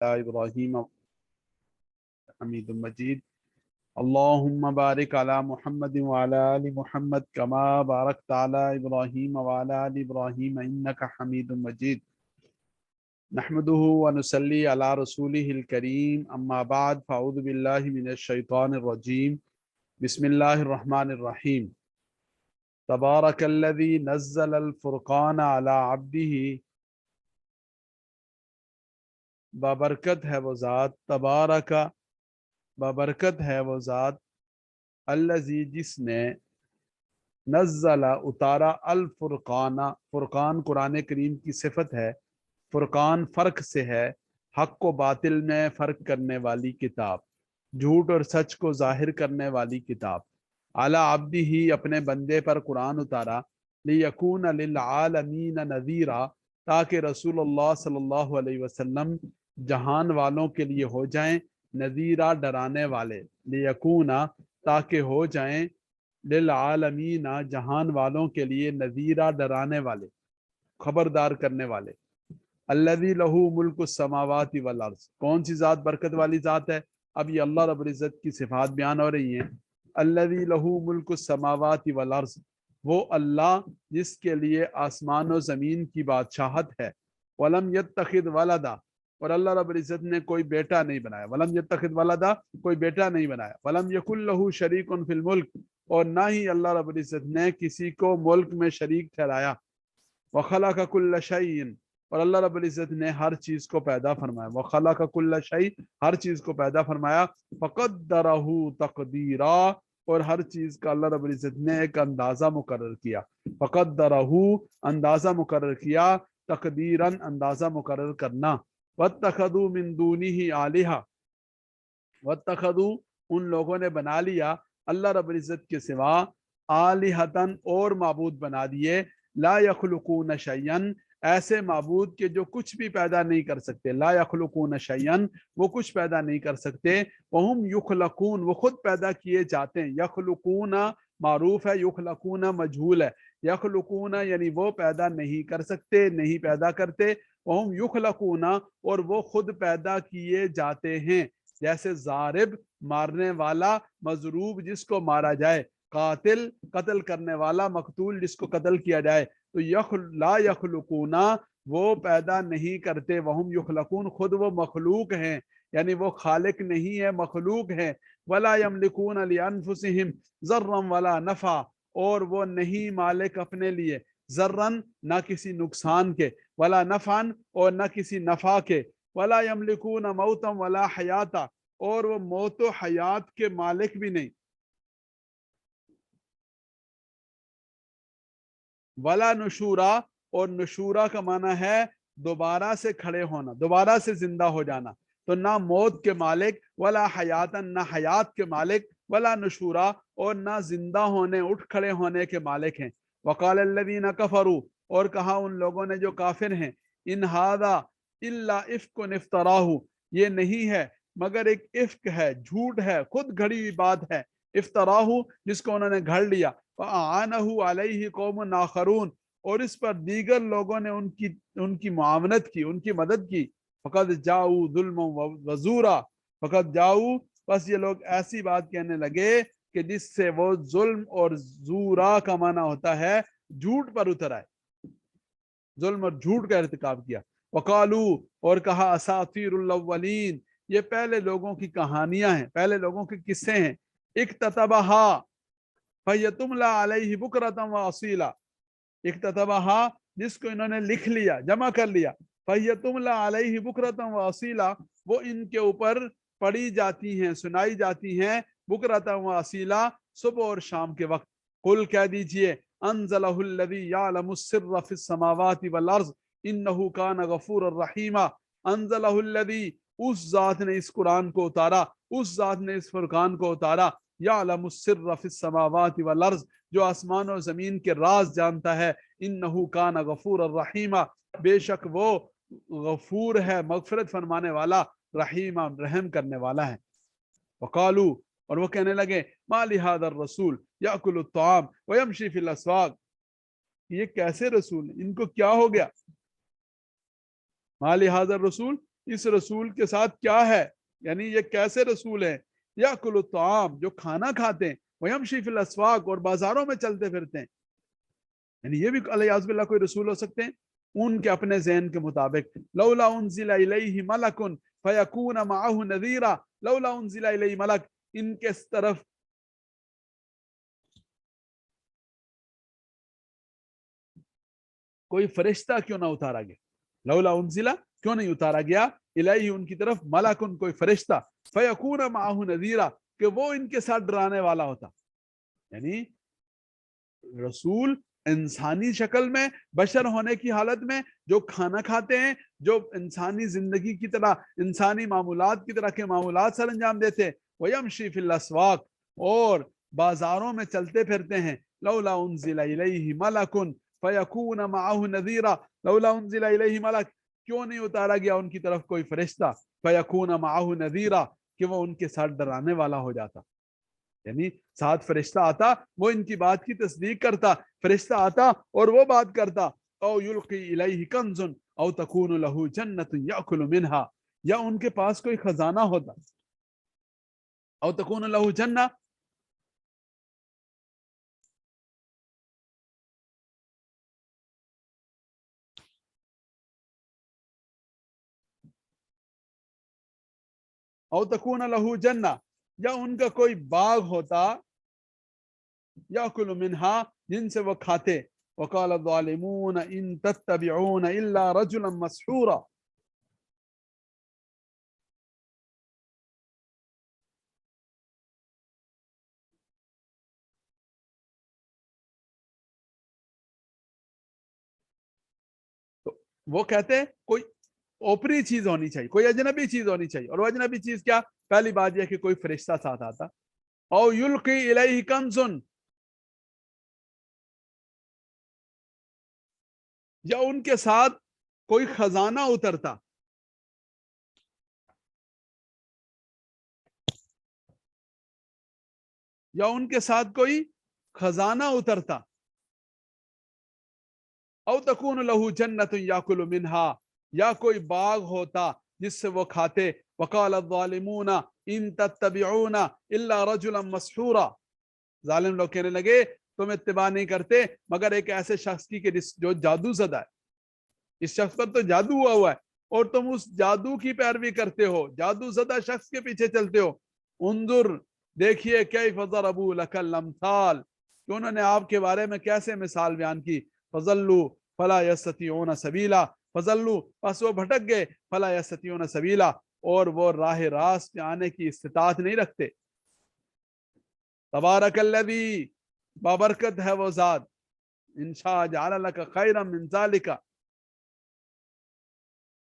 ابراہیم حمید مجید اللہم بارک علی محمد وعلی آل محمد کما بارکت علی ابراہیم وعلی آل ابراہیم انک حمید مجید نحمدہ ونصلی علی رسولہ الکریم اما بعد فاعوذ باللہ من الشیطان الرجیم بسم اللہ الرحمن الرحیم تبارک الذی نزل الفرقان علی عبدہ، بابرکت ہے وہ ذات، تبارک بابرکت ہے وہ ذات، الذی جس نے نزل اتارا، الفرقان فرقان قرآن کریم کی صفت ہے، فرقان فرق سے ہے، حق و باطل میں فرق کرنے والی کتاب، جھوٹ اور سچ کو ظاہر کرنے والی کتاب، علی عبدہ اپنے بندے پر قرآن اتارا، لیکون للعالمین نذیرا تاکہ رسول اللہ صلی اللہ علیہ وسلم جہان والوں کے لیے ہو جائیں نذیرا ڈرانے والے، لیکون تاکہ ہو جائیں للعالمین جہان والوں کے لیے نذیرا ڈرانے والے، خبردار کرنے والے۔ الذی لہ ملک السماوات والارض، کون سی ذات برکت والی ذات ہے؟ اب یہ اللہ رب العزت کی صفات بیان ہو رہی ہیں۔ الذی لہ ملک السماوات والارض، وہ اللہ جس کے لیے آسمان و زمین کی بادشاہت ہے۔ ولم یتخذ ولدا، اور اللہ رب العزت نے کوئی بیٹا نہیں بنایا۔ ولم یتخذ ولدا، کوئی بیٹا نہیں بنایا۔ ولم یکن لہ شریک فی الملک، اور نہ ہی اللہ رب العزت نے کسی کو ملک میں شریک ٹھہرایا۔ وخلق کل شیء، اور اللہ رب العزت نے ہر چیز کو پیدا فرمایا۔ وخلق کل شیء، ہر چیز کو پیدا فرمایا۔ فقدرہ تقدیرا، اور ہر چیز کا اللہ رب العزت نے ایک اندازہ مقرر کیا۔ فقدرہ، اندازہ مقرر کیا، تقدیراً اندازہ مقرر کرنا۔ واتخذوا من دونہ آلہہ، واتخذوا ان لوگوں نے بنا لیا اللہ رب العزت کے سوا آلہتاً اور معبود بنا دیے، لا یخلقون شیئا، ایسے معبود کے جو کچھ بھی پیدا نہیں کر سکتے، لا یخلقون شیئا، وہ کچھ پیدا نہیں کر سکتے، وہم یخلقون، وہ خود پیدا کیے جاتے ہیں۔ یخلقون معروف ہے، یخلقون مجہول ہے۔ یخلقون یعنی وہ پیدا نہیں کر سکتے، نہیں پیدا کرتے، وہم یخلقون، اور وہ خود پیدا کیے جاتے ہیں۔ جیسے ضارب مارنے والا، مضروب جس کو مارا جائے، قاتل قتل کرنے والا، مقتول جس کو قتل کیا جائے۔ تو لا یخلقون، وہ پیدا نہیں کرتے، وہم یخلقون، خود وہ مخلوق ہیں، یعنی وہ خالق نہیں ہے، مخلوق ہیں۔ ولا یملکون لانفسہم ضرا ولا نفع، اور وہ نہیں مالک اپنے لیے، ضرا نہ کسی نقصان کے، ولا نفعا اور نہ کسی نفع کے، ولا یملکون موتا ولا حیاتا، اور وہ موت و حیات کے مالک بھی نہیں۔ ولا نشورا، اور نشورا کا معنی ہے دوبارہ سے کھڑے ہونا، دوبارہ سے زندہ ہو جانا۔ تو نہ موت کے مالک، ولا حیاتا، نہ حیات کے مالک، ولا نشورا، اور نہ زندہ ہونے، اٹھ کھڑے ہونے کے مالک ہیں۔ وقال الذین کفروا، اور کہا ان لوگوں نے جو کافر ہیں، ان ھذا الا افک افتراہ، یہ نہیں ہے مگر ایک افک ہے، جھوٹ ہے، خود گھڑی ہوئی بات ہے، افتراہ جس کو انہوں نے گھڑ لیا۔ فَأَعَانَهُ عَلَيْهِ قَوْمٌ آخَرُونَ، اور اس پر دیگر لوگوں نے ان کی معاونت کی، ان کی مدد کی۔ فَقَدْ جَاءُوا ظُلْمًا وَزُورًا، فَقَدْ جَاءُوا، بس یہ لوگ ایسی بات کہنے لگے کہ جس سے وہ ظلم اور زورا کا معنی ہوتا ہے جھوٹ پر اتر آئے، ظلم اور جھوٹ کا ارتکاب کیا۔ وَقَالُوا، اور کہا اساطیر الاولین، یہ پہلے لوگوں کی کہانیاں ہیں، پہلے لوگوں کے قصے ہیں۔ اکتتبہا فَيَتُمْلَى عَلَيْهِ بُكْرَةً وَأَصِيلًا، اکتتبہا جس کو انہوں نے لکھ لیا، جمع کر لیا، فَيَتُمْلَى عَلَيْهِ بُكْرَةً وَأَصِيلًا، وہ ان کے اوپر پڑھی جاتی ہیں، سنائی جاتی ہیں، بُكْرَةً وَأَصِيلًا، صبح اور شام کے وقت۔ قل کہہ دیجئے، انزلہ الذی یعلم السر فی السماوات والارض انہ کان غفورا رحیما، انزلہ الذی، اس ذات نے اس قرآن کو اتارا، اس ذات نے اس فرقان کو اتارا، یعلم السر فی السماوات والارض، جو آسمان و زمین کے راز جانتا ہے، انہ کان غفورا رحیما، بے شک وہ غفور ہے، مغفرت فرمانے والا، رحیما رحم کرنے والا ہے۔ وقالو، اور وہ کہنے لگے، ما لہذا الرسول یاکل الطعام ویمشی فی الاسواق، یہ کیسے رسول ہیں، ان کو کیا ہو گیا؟ ما لہذا الرسول، اس رسول کے ساتھ کیا ہے، یعنی یہ کیسے رسول ہیں، یاکل الطعام جو کھانا کھاتے ہیں، ویمشی فی الاسواق اور بازاروں میں چلتے پھرتے ہیں، یعنی یہ بھی علیہ باللہ کوئی رسول ہو سکتے ہیں ان کے اپنے ذہن کے مطابق. لولا انزل الیہ ملک فیکون معہ نذیرا، لولا انزل الیہ ملک، ان کے طرف کوئی فرشتہ کیوں نہ اتارا گیا، لولا انزلہ کیوں نہیں اتارا گیا، الہی ان کی طرف ملکن کوئی فرشتہ، فیکون معہ نذیرا کہ وہ ان کے ساتھ ڈرانے والا ہوتا. یعنی رسول انسانی شکل میں بشر ہونے کی حالت میں جو کھانا کھاتے ہیں، جو انسانی زندگی کی طرح انسانی معمولات کی طرح کے معمولات سر انجام دیتے، وَيَمْشِي فِي الْأَسْوَاقِ اور بازاروں میں چلتے پھرتے ہیں. لولا انزل الیہ ملک فیکون معہ نذیرا، لولا انزل الیہ ملک کیوں نہیں اتارا گیا ان کی طرف کوئی فرشتہ، فیکون معہ نذیرا کہ وہ ان کے ساتھ ڈرانے والا ہو جاتا. یعنی ساتھ فرشتہ آتا، وہ ان کی بات کی تصدیق کرتا، فرشتہ آتا اور وہ بات کرتا. او یلقی الیہ کنز او تکون لہ جنت یاکل منہا، یا ان کے پاس کوئی خزانہ ہوتا، او تکون لہ جنہ او تکون لہ جنہ، یا ان کا کوئی باغ ہوتا، یاکل منہا جن سے وہ کھاتے. وقال الظالمون ان تتبعون الا رجلا مسحورا، تو وہ کہتے ہیں کوئی اوپری چیز ہونی چاہیے، کوئی اجنبی چیز ہونی چاہیے، اور وہ اجنبی چیز کیا؟ پہلی بات یہ کہ کوئی فرشتہ ساتھ آتا. او یلقی الیہ کنز، یا ان کے ساتھ کوئی خزانہ اترتا، یا ان کے ساتھ کوئی خزانہ اترتا. او تکون لہ جنت یاکل منہا، یا کوئی باغ ہوتا جس سے وہ کھاتے. وقال الظالمون ان تتبعون الا رجلا مسحورا، ظالم لوگ کہنے لگے تم اتباع نہیں کرتے مگر ایک ایسے شخص کی کہ جو جادو زدہ ہے، اس شخص پر تو جادو ہوا ہے اور تم اس جادو کی پیروی کرتے ہو، جادو زدہ شخص کے پیچھے چلتے ہو. انظر دیکھیے کیف ضربوا لک الامثال کہ انہوں نے آپ کے بارے میں کیسے مثال بیان کی. فضلوا فلا یستطیعون سبیلا، فضلوا پس وہ بھٹک گئے، فلا یستطیعون سبیلا اور وہ راہ راست پہ آنے کی استطاعت نہیں رکھتے. تبارک الذی بابرکت ہے وہ ذات، انشاء جعل لک خیرا من ذالک،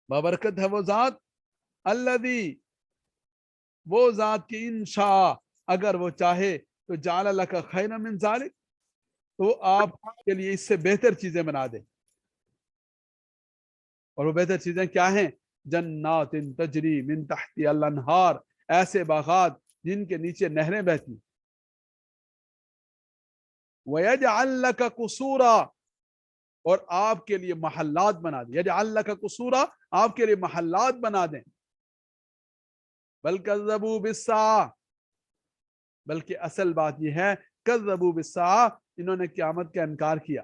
بابرکت ہے وہ ذات، الذی وہ ذات کی انشاء اگر وہ چاہے تو جعل لک خیرا من ذالک تو آپ کے لیے اس سے بہتر چیزیں بنا دے. اور وہ بہتر چیزیں کیا ہیں؟ جنات تجری من تحت الانہار، ایسے باغات جن کے نیچے نہریں بہتی. وَيَجْعَلْ لَكَ قُصُورًا اور آپ کے لیے محلات بنا دیں. یجعل لک قصورا آپ کے لیے محلات بنا دیں. بل کذبوا بالساعہ، بلکہ اصل بات یہ ہے کذبوا بالساعہ انہوں نے قیامت کا انکار کیا.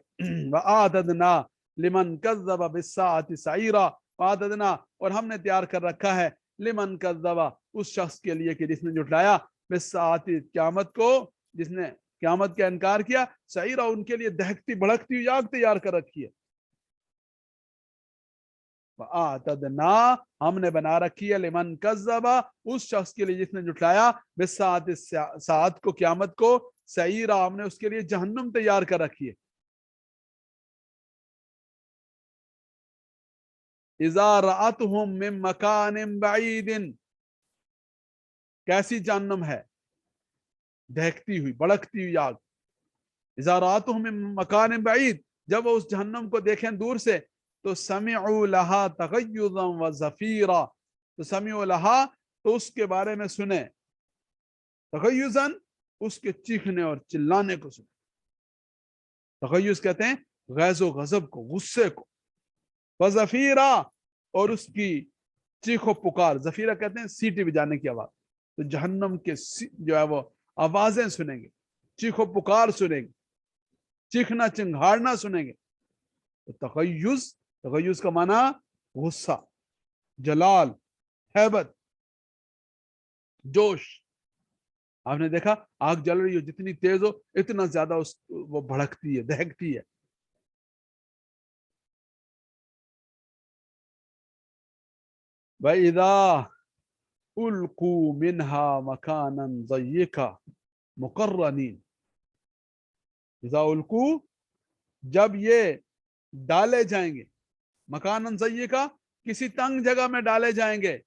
وَآتَدْنَا لِمَنْ كَذَّبَ بِالسَّاعَةِ سَعِيرًا، وَآتَدْنَا اور ہم نے تیار کر رکھا ہے لمن کذب اس شخص کے لیے کہ جس نے جھٹلایا بالساعۃ قیامت کو، جس نے قیامت کا انکار کیا، سعیرہ ان کے لیے دہکتی بھڑکتی ہوئی آگ تیار کر رکھی ہے. وَآتَدْنَا ہم نے بنا رکھی ہے لمن کذب اس شخص کے لیے جس نے جھٹلایا بالساعۃ ساعت کو، قیامت کو، سعیرہ ہم نے اس کے لیے جہنم تیار کر رکھی ہے. اذا رأتهم من مکان بعید، کیسی جہنم ہے؟ دہکتی ہوئی بڑکتی ہوئی آگ. اذا رأتهم من مکان بعید جب وہ اس جہنم کو دیکھیں دور سے تو سمعوا لها تغیظا وزفیرا، تو سمعوا لها تو اس کے بارے میں سنیں، تغیظا اس کے چیخنے اور چلانے کو سنیں. تغیظ کہتے ہیں غیظ و غضب کو، غصے کو. وزفیرا اور اس کی चीखो पुकार, जफीरा कहते हैं सीटी बजाने की आवाज, तो जहन्नम के जो है वो आवाजें सुनेंगे, चीखो पुकार सुनेंगे, चीखना चिंघाड़ना सुनेंगे। तो तगयुज का माना गुस्सा, जलाल, हैबत, जोश। आपने देखा आग जल रही हो, जितनी तेज हो इतना ज्यादा वो भड़कती है, दहकती है। वइदा उल्कू मिनहा मकानन ज़य्यका मुकर्रनीन, इज़ा उल्कू, जब ये डाले जाएंगे, मकानन ज़य्यका, किसी तंग जगह में डाले जाएंगे,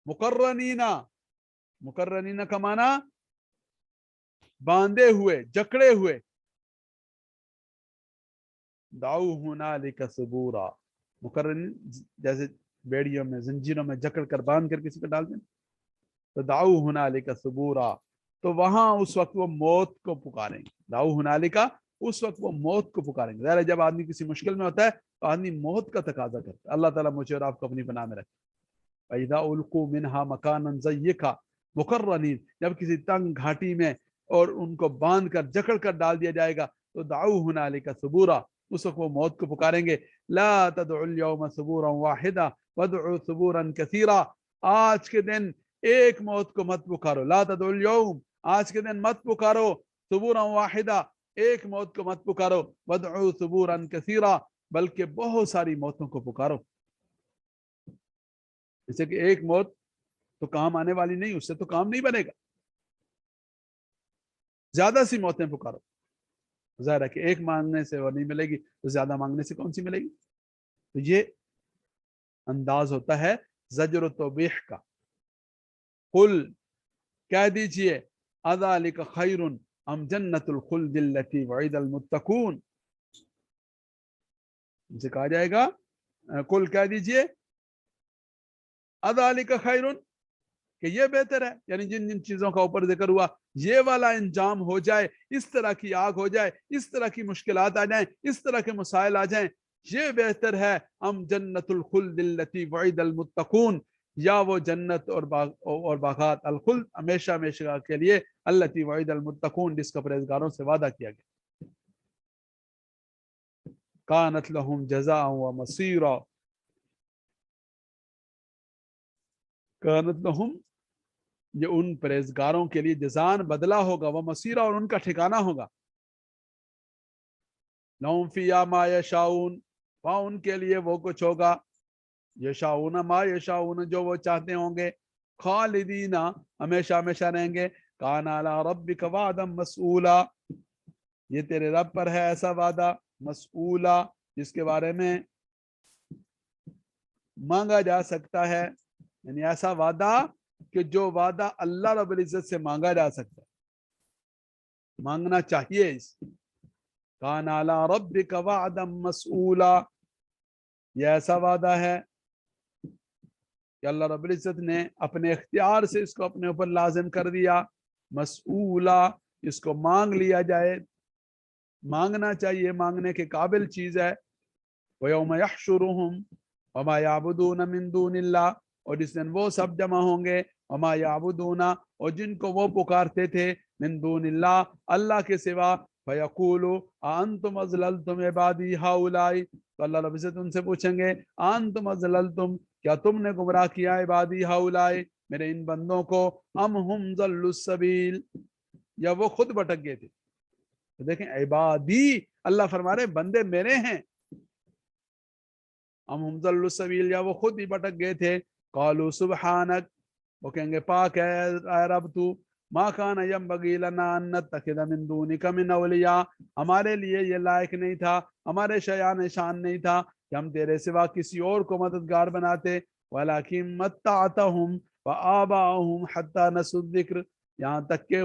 मुकर्रनीना, मुकर्रनीना का माना बांधे हुए, जकड़े हुए। दाऊ हुनालिका सुबूरा, मुकर्रनीन जैसे बेड़ियों में, जंजीरों में जकड़ कर बांध कर किसी को डालते हैं, तो दाऊ हुनालिका सुबूरा, तो वहां उस वक्त वो मौत को पुकारेंगे। दाऊ हुनालिका, उस वक्त वो मौत को पुकारेंगे। ज़ाहिर है जब आदमी किसी मुश्किल में होता है तो आदमी मौत का तकाजा करता है। अल्लाह ताला मुझे और आपको अपनी पनाह में रखे। इज़ा उल्कू मिनहा मकानन ज़य्यका मुकर्रनीन, जब किसी तंग घाटी में और उनको बांध कर जकड़ कर डाल दिया जाएगा, तो दाऊ हुनालिका सुबूरा, उस वक्त वो मौत को पुकारेंगे। ला तदउल यौम सुबूरन वाहिदा वदउ सुबूरन कसीरा, आज के दिन एक मौत को मत पुकारो। ला तदउल यौम, आज के दिन मत पुकारो, सुबूरन वाहिदा, एक मौत को मत पुकारो, वदउ सुबूरन कसीरा, बल्कि बहुत सारी मौतों को पुकारो। जैसे कि एक मौत तो काम आने वाली नहीं, उससे तो काम नहीं बनेगा, ज्यादा सी मौतें पुकारो। ज़ाहिर है कि एक मांगने से वो नहीं मिलेगी, तो ज्यादा मांगने से कौन सी मिलेगी। तो ये अंदाज होता है ज़ज्र तौबीह का। कुल, कह दीजिए, अज़ालिका खैरुन अम जन्नतुल खुल्दिल लती वइदल मुत्तकून, इनसे कहा जाएगा, कुल कह दीजिए, अज़ालिका खैरुन, कि ये बेहतर है, यानी जिन जिन चीजों का ऊपर जिक्र हुआ, ये वाला इंजाम हो जाए, इस तरह की आग हो जाए, इस तरह की मुश्किलात आ जाएं, इस तरह के मसाइल आ जाएं, ये बेहतर है अम जन्नतुल खुल्दिल लती वइदल मुत्तकून, या वो जन्नत और बागात अल खुल्द, हमेशा हमेशा के लिए, अल्लती वइदल मुत्तकून, जिसका परहेजगारों से वादा किया गया। कानत लहुम जज़ाअ व मसीरा, कानत लहुम, ये उन परहेजगारों के लिए जजान, बदला होगा, वह मसीरा, और उनका ठिकाना होगा। लहुम फिया मा यशाऊन, वहां उनके लिए वो कुछ होगा, यशाऊन मा यशाऊन, जो वो चाहते होंगे, खालिदीना, हमेशा हमेशा रहेंगे। काना अला रब्बिका वादम मसऊला, ये तेरे रब पर है ऐसा वादा, मसऊला, जिसके बारे में मांगा जा सकता है, यानी ऐसा वादा कि जो वादा अल्लाह रब्बुल इज्जत से मांगा जा सकता है, मांगना चाहिए। काना अला रब्बिका वादम मसऊला, ये ऐसा वादा है कि अल्लाह रब्बुल इज्जत ने अपने इख्तियार से इसको अपने ऊपर लाजिम कर दिया। मसऊला, इसको मांग लिया जाए, मांगना चाहिए, मांगने के काबिल चीज है। वयौम यहशुरुहुम वमा याबुदून मिन दूनिल्लाह, और जिस दिन वो सब जमा होंगे, वमा याबुदूना, और जिनको वो पुकारते थे, मिन दूनिल्लाह, अल्लाह के सिवा, फयकूलु अंतुम अज़ललतुम इबादी हाउलाई, तो अल्लाह रब्बुल इज्जत उनसे पूछेंगे, अंतुम अज़ललतुम, क्या तुमने गुमराह किया, इबादी हाउलाई, मेरे इन बंदों को, अम हुम ज़ल्लुस सबील, या वो खुद भटक गए थे। तो देखें, इबादी, अल्लाह फरमा रहे बंदे मेरे हैं, हम हुम ज़ल्लुस सबील, या वो खुद ही भटक गए थे। कालू सुबहानक, वो कहेंगे पाक है रब तू, मा कान यंबगी लना अन नत्तखिज़ मिन दूनिका मिन औलिया, हमारे लिए ये लायक नहीं था, हमारे शयान शान नहीं था कि हम तेरे सिवा किसी और को मददगार बनाते। वलाकिन मत्तअतहुम व आबाहुम हत्ता नसु ज़िक्र, यहाँ तक के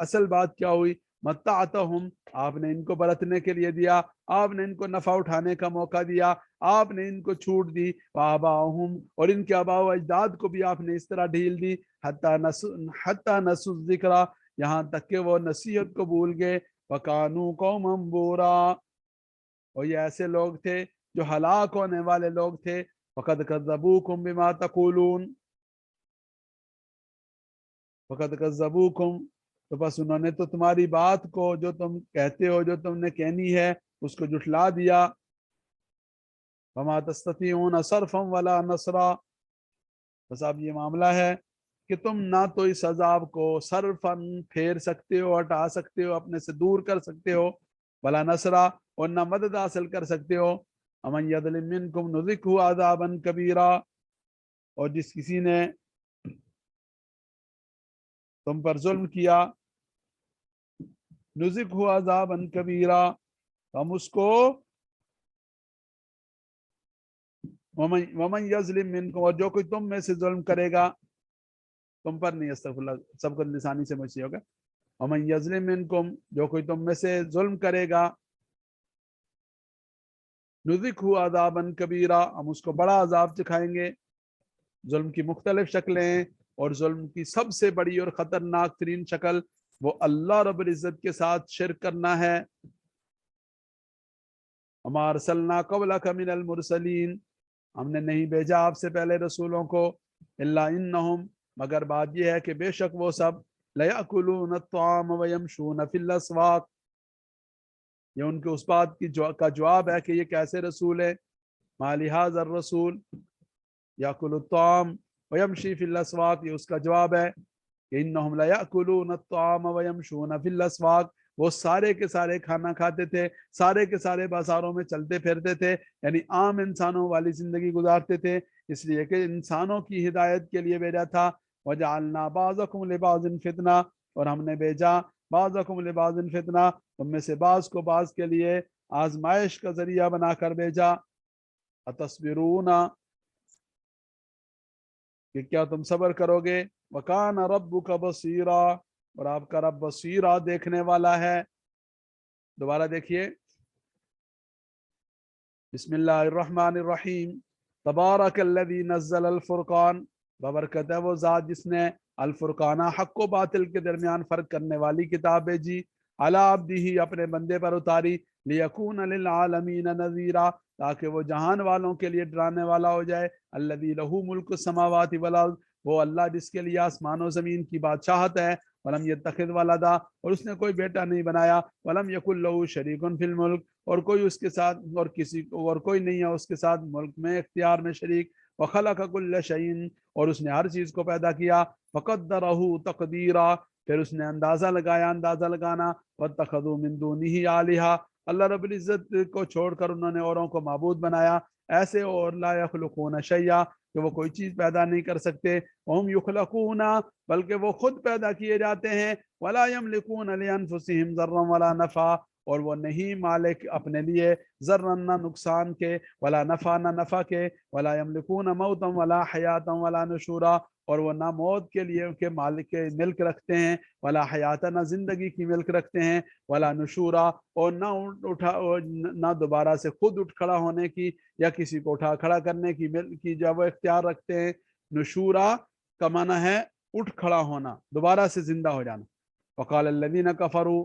असल बात क्या हुई, मत्तअतहुम, आपने इनको बरतने के लिए दिया, आपने इनको नफा उठाने का मौका दिया, आपने इनको छूट दी, आबाहुम, और इनके आबा अजदाद को भी आपने इस तरह ढील दी, हत्ता नसु ज़िक्रा, यहाँ तक के वो नसीहत को भूल गए। वकानू कौमम बूरा, और ये ऐसे लोग थे जो हलाक होने वाले लोग थे। फ़क़द कज़्ज़बूकुम बिमा तक़ूलून, फ़क़द कज़्ज़बूकुम, तो बस उन्होंने तो तुम्हारी बात को जो तुम कहते हो, जो तुमने कहनी है, उसको जुठला दिया। वमा तस्ततीऊन सर्फम वला नसरा, बस अब ये मामला है कि तुम ना तो इस अजाब को सरफन फेर सकते हो, हटा सकते हो, अपने से दूर कर सकते हो, वला नसरा, और ना मदद हासिल कर सकते हो। अमन यज़लिम मिनकुम नुज़िक़हु अज़ाबन कबीरा, और जिस किसी ने तुम पर जुल्म किया, नुज़िक़हु अज़ाबन कबीरा, हम उसको, वमन यज़लिम मिनकुम, और जो कोई तुम में से जुल्म करेगा, तुम पर नहीं, अस्तगफिरुल्लाह, सबको लिसानी से मुझसे होगा। वमन यज़लिम मिनकुम, जो कोई तुम में से जुल्म करेगा, नुज़िक़हु अज़ाबन कबीरा, हम उसको बड़ा अजाब सिखाएंगे। जुल्म की मुख्तलिफ शक्लें, और जुल्म की सबसे बड़ी और ख़तरनाक तरीन शक्ल वो अल्लाह रब्बुल इज़्ज़त के साथ शिर्क करना है। वमा अरसलना क़ब्लक मिनल मुरसलीन, हमने नहीं भेजा आपसे पहले रसूलों को, इल्ला इन्नहुम, मगर बात यह है कि बेशक वो सब, लयअकुलून अत्ताम व यमशून फिल अस्वाक, ये उनके उस बात की का जवाब है कि ये कैसे रसूल है। माली हाज़र रसूल याकुलु त्ताम व यमशी फिल अस्वाक, ये उसका जवाब है कि इन्नहुम लयअकुलून अत्ताम व यमशून फिल अस्वाक, वो सारे के सारे खाना खाते थे, सारे के सारे बाजारों में चलते फिरते थे, यानी आम इंसानों वाली जिंदगी गुजारते थे, इसलिए कि इंसानों की हिदायत के लिए भेजा था। वजअलना बाज़कुम लिबाज़िन फितना, और हमने भेजा बाज़कुम लिबाज़िन फितना, तुम में से बाज़ को बाज़ के लिए आजमाइश का जरिया बनाकर भेजा। अतस्बिरूना, कि क्या तुम सब्र करोगे। वकान रब्बुका बसीरा, और आपका रब बसीरा, देखने वाला है। दोबारा देखिए, बिस्मिल्लाहिर्रहमानिर्रहीम, तबारकल्लज़ी नज़्ज़ल अल फुरक़ान, बबरकत है वो ज़ात जिसने अल फुरक़ाना, हक़ व बातिल के दरमियान फ़र्क करने वाली किताब भेजी, अला अब्दिही, अपने बंदे पर उतारी, लियकून लिल आलमीन नज़ीरा, ताकि वो जहान वालों के लिए डराने वाला हो जाए। अल्लज़ी लहू मुल्कु समावाति वल अर्ज़, वो अल्लाह जिसके लिए आसमान और ज़मीन की बादशाहत है। वलम यत्तखिज़ वलदा, और उसने कोई बेटा नहीं बनाया। वलम यकुल लहू शरीकुन फिल मुल्क, और कोई उसके साथ और किसी और कोई नहीं है उसके साथ मुल्क में, इख्तियार में शरीक। व खलक़ कुल्ल शैइन, और उसने हर चीज़ को पैदा किया। फ़क़द्दरहू तक़दीरा, फिर उसने अंदाज़ा लगाया, अंदाज़ा लगाना। वत्तख़ज़ू मिन दूनिही आलिहा, अल्लाह रब्बुल इज़्ज़त को छोड़कर उन्होंने औरों को माबूद बनाया ऐसे, और ला यख़्लुक़ून शैया, कि वो कोई चीज़ पैदा नहीं कर सकते। वहुम युख़्लक़ूना, बल्कि वो खुद पैदा किए जाते हैं। वला यमलिकून लिअन्फुसिहिम ज़र्रन वला नफ़ा, और वो नहीं मालिक अपने लिए ज़र्रन, ना नुकसान के, वला नफ़ा, ना नफ़ा के। वला यमलिकून मौतन वला हयातन वला नुशूरा, और वो ना मौत के लिए के मालिक के मिल्क रखते हैं, वला हयाता, ना जिंदगी की मिल्क रखते हैं, वला नुशूरा, और ना उठा, और ना दोबारा से खुद उठ खड़ा होने की या किसी को उठा खड़ा करने की मिल्क की जब वो इख्तियार रखते हैं। नुशूरा का माना है उठ खड़ा होना, दोबारा से जिंदा हो जाना। वक़ाल अल्लज़ीना कफ़रू,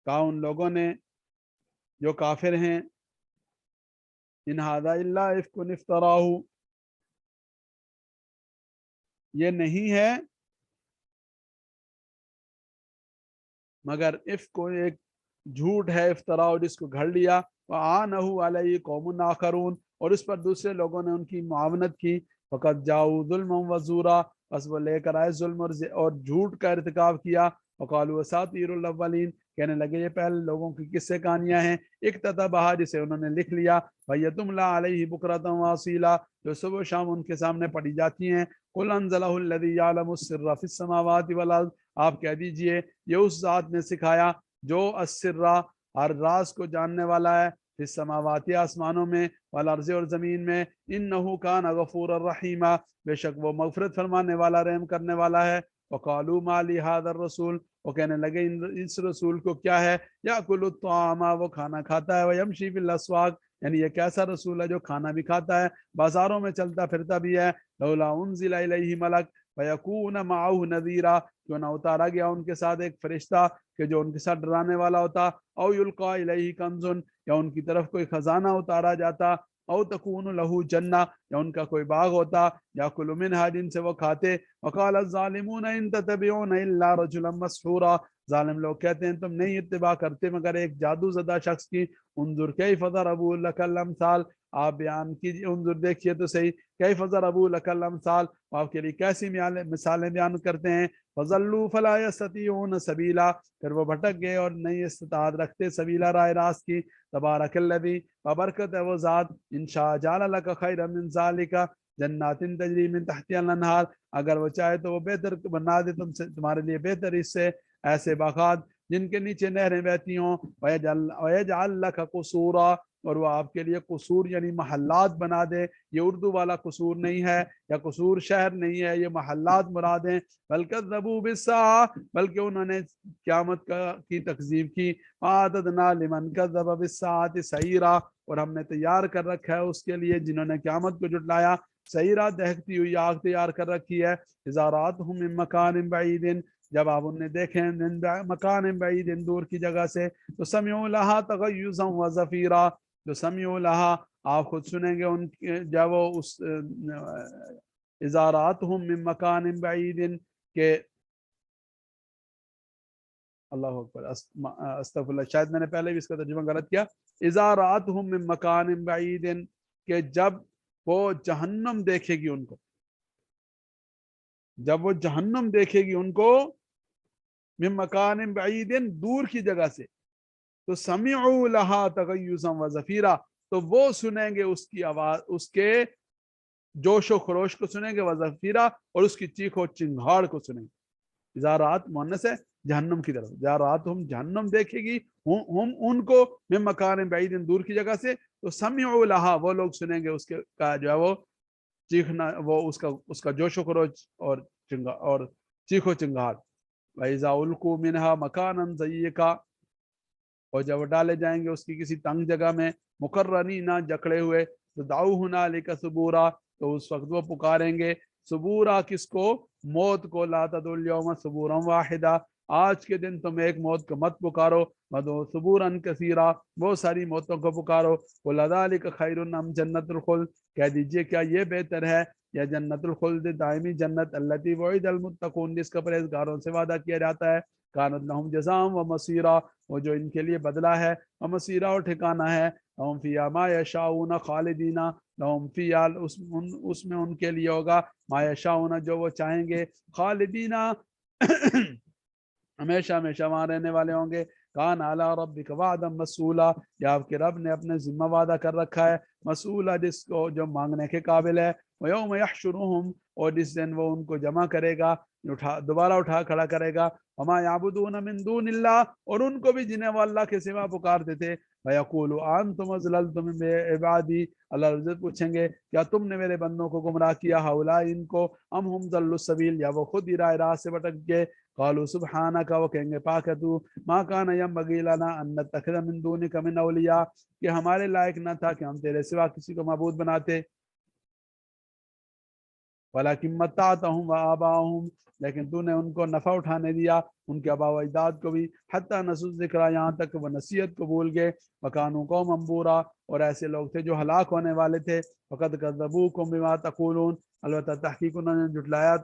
कहा उन लोगों ने जो काफिर हैं, इन हादा इल्ला इफ्कुन इफ्तराहु, ये नहीं है मगर इफ्क, एक झूठ है, इफ्तरा, जिसको घड़ लिया। व आनहु अलैहि कौमुन आखरून, और उस पर दूसरे लोगों ने उनकी मुआवनत की। फ़क़द जाऊ ज़ुल्मन व ज़ूरा, बस वो लेकर आए जुल्म और झूठ का इर्तिकाब किया। वक़ालू असातीरुल अव्वलीन, कहने लगे ये पहले लोगों की किस्से कहानियां हैं। इक्ततबहा, जिसे उन्होंने लिख लिया। वयतुमला अलैहि बुकरतन व असीला, जो सुबह शाम उनके सामने पढ़ी जाती हैं। कुल अनज़लहु अल्लज़ी यअलमु सिर्रा फिस समावाति वल अर्ज़, आप कह दीजिए ये उस ज़ात ने सिखाया जो अस्सिर्रा, हर राज को जानने वाला है, फिस समावाति, आसमानों में, वल अर्ज़, और ज़मीन में। इन्नहु कान गफ़ूरर रहीमा, बेशक वो मग़फ़िरत फरमाने वाला, रहम करने वाला है। वक़ालू मा ली हाज़र रसूल, वो कहने लगे इस रसूल को क्या है, याकुलु त्तामा, वो खाना खाता है, व यमशी फिल अस्वाक, यानी ये कैसा रसूल है जो खाना भी खाता है, बाजारों में चलता फिरता भी है। लौला उन्ज़िला इलैहि मलक फयकून मअहु नज़ीरा, क्यों ना उतारा गया उनके साथ एक फरिश्ता कि जो उनके साथ डराने वाला होता। औ युल्का इलैहि कंज़ुन, या उनकी तरफ कोई खजाना उतारा जाता। औ तकून लहू जन्ना, या उनका कोई बाग होता, याकुलु मिनहा, जिनसे वो खाते। वकाल ज़ालिमून इन ततबिऊन इल्ला रजुलन मस्हूरा, जालिम लोग कहते हैं तुम नहीं इत्तिबा करते मगर एक जादू ज़दा शख्स की। उन्जुर कैफ़ ज़रबू लकल अमसाल, आप बयान कीजिए, उन्जुर देखिए तो सही, कैफ़ ज़रबू लकल अमसाल, आपके लिए कैसी मिसालें बयान करते हैं। फज़ल्लू फला यस्ततीऊन सबीला, फिर वो भटक गए और नहीं इस्तात रखते सबीला, राह रास्त की। तबारकल्लज़ी, बबरकत है वो ज़ात, इंशा जाल लक खैरम मिन ज़ालिका जन्नातिन तजरी मिन तहतिहा अल-अनहार, अगर वो चाहे तो वो बेहतर बना दे तुमसे, तुम्हारे लिए बेहतर इससे ऐसे बागात जिनके नीचे नहरें बहती हों। वयजअल लक कुसूरा, और वो आपके लिए कसूर यानी महल्लात बना दे। ये उर्दू वाला कसूर नहीं है, या कसूर शहर नहीं है, ये महल्लात मुराद हैं। बल्कि बिस्सा, बल्कि उन्होंने क़यामत की तकज़ीब की। आतदना लिमन कज़्ज़ब बिस्साअति सईरा, और हमने तैयार कर रखा है उसके लिए जिन्होंने क़यामत को जुटलाया, सईरा दहकती हुई आग तैयार कर रखी है। इज़ा राअतहुम मिन मकानिन बईदिन, जब आप उन्हें देखें मकान बईदिन, दूर की जगह से, तो समिउ लहा तगय्युज़न व ज़फ़ीरा, जो समिउ लहा, आप खुद सुनेंगे उनके, जब वो उस इज़ा राअतहुम मिन मकानिन बईदिन के, अल्लाह अकबर, अस्तगफिरुल्लाह, शायद मैंने पहले भी इसका तर्जुमा गलत किया। इज़ा राअतहुम मिन मकानिन बईदिन, के जब वो जहन्नम देखेगी उनको, जब वो जहन्नम देखेगी उनको, मिन मकानिन बईदिन, दूर की जगह से, तो समिउ लहा तगय्युज़न व ज़फ़ीरा, तो वो सुनेंगे उसकी आवाज, उसके जोशो खरोश को सुनेंगे, व ज़फ़ीरा, और उसकी चीखो चिंगाड़ को सुनेंगे। इज़ा रात मुअन्नस है, जहन्नम की तरफ, इज़ा रात हम जहन्नम देखेगी हम उनको, मिन मकान बईदिन, दूर की जगह से, तो समिउ लहा, वो लोग सुनेंगे उसके का जो है वो चीखना, वो उसका उसका जोशो खरोश और चिंगा और चीखो चिंगाड़। वइज़ा उल्कू मिनहा मकानन ज़य्यका, और जब डाले जाएंगे उसकी किसी तंग जगह में, मुकर्रनीना, जकड़े हुए, तो दाऊ हुनालिका सुबूरा, तो उस वक्त वो पुकारेंगे सुबूरा, किसको, मौत को। ला तदुल यौम सुबूरन वाहिदा, आज के दिन तुम एक मौत को मत पुकारो, मदो सुबूरन कसीरा, बहुत सारी मौतों को पुकारो। वलज़ालिका खैरुन अम जन्नतुल खुल्द, कह दीजिए क्या ये बेहतर है या जन्नतुल खुल्द, दायमी जन्नत, अल्लती वुइदल मुत्तकून, जिसका परहेज़गारों से वादा किया जाता है। कानत लहुम जज़ाअन व मसीरा, वो जो इनके लिए बदला है, व मसीरा, और ठिकाना है। लहुम फिया मा यशाऊना खालिदीना, लहुम फिया, उसमें उनके लिए होगा, मा यशाऊना, जो वो चाहेंगे, खालिदीना हमेशा हमेशा वहां रहने वाले होंगे। कान अला रब्बिका वादम मसूला, या आपके रब ने अपने जिम्मा वादा कर रखा है, मसूला, जिसको जो मांगने के काबिल है। वयौम यहशुरुहुम, और जिस दिन वो उनको जमा करेगा, दोबारा उठा खड़ा करेगा। वमा याबुदून मिन दूनिल्लाह, और उनको भी जिन्हें वो अल्लाह के सिवा पुकारते थे। वयकूलु अंतुम अज़लल्तुम इबादी, अल्लाह इज्जत पूछेंगे क्या तुमने मेरे बंदों को गुमराह किया, हाउला, इनको, अम हुम ज़ल्लुस सबील, या वो खुद ही राह से भटक गए। कालू सुब्हानका, वो कहेंगे पाक है तू, मा कान यंबगी लना अन नत्तखिज़ मिन दूनिका मिन औलिया, कि हमारे लायक न था कि हम तेरे सिवा किसी को मबूद बनाते। वलाकिन मत्ताअतहुम व आबाहुम, लेकिन तूने उनको नफ़ा उठाने दिया, उनके आबा व अजदाद को भी। हत्ता नसू ज़िक्रा, यहाँ तक वो नसीहत को भूल गए। वकानू कौमन बूरा, और ऐसे लोग थे जो हलाक होने वाले थे। फ़क़द कज़्ज़बूकुम बिमा तक़ूलून, अलबत्ता तहक़ीक़ उन्होंने झुटलाया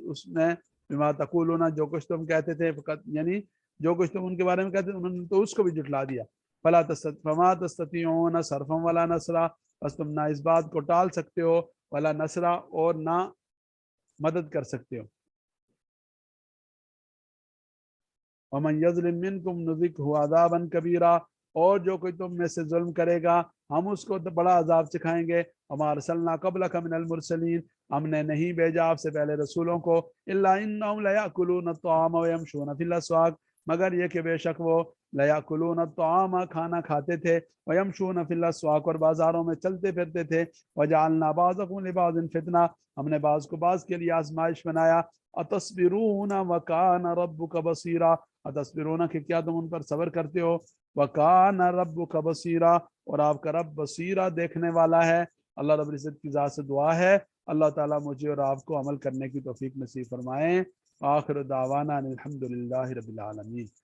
उसमें, बिमा तक़ूलून, जो कुछ तुम कहते थे, फ़क़त यानी जो कुछ तुम उनके बारे में कहते थे, उन्होंने तो उसको भी झुटला दिया। फमा तस्ततीऊन सरफ़न वला नसरा, बस तुम ना इस बात को टाल सकते हो, वला नसरा, और ना मदद कर सकते हो। वमन यज़लिम मिनकुम नुज़िक़हु अज़ाबन कबीरा, और जो कोई तुम में से जुल्म करेगा, हम उसको तो बड़ा अजाब सिखाएंगे। वमा अरसलना क़ब्लक मिनल मुरसलीन, हमने नहीं भेजा आपसे पहले रसूलों को, इल्ला इन्नहुम लयाकुलून अत्ताम व यमशून फिल अस्वाक़, मगर ये कि बेशक वो लयाकुलून अत्ताम, खाना खाते थे, व यमशून फिल अस्वाक़, और बाजारों में चलते फिरते थे। वजअलना बाज़कुम लिबाज़िन फ़ितना, हमने बाज़ को बाज़ के लिए आजमाइश बनाया। अतस्बिरून व कान रब्बुका बसीरा, अतस्बिरून, कि क्या तुम उन पर सब्र करते हो, व कान रब्बुका बसीरा, और आपका रब बसीरा, देखने वाला है। अल्लाह रब्बुल इज़्ज़त की ज़ात से दुआ है, अल्लाह ताला मुझे और आपको अमल करने की तौफीक नसीब फरमाएं। आखिर दावाना अनिल हम्दुलिल्लाहि रब्बिल आलमीन।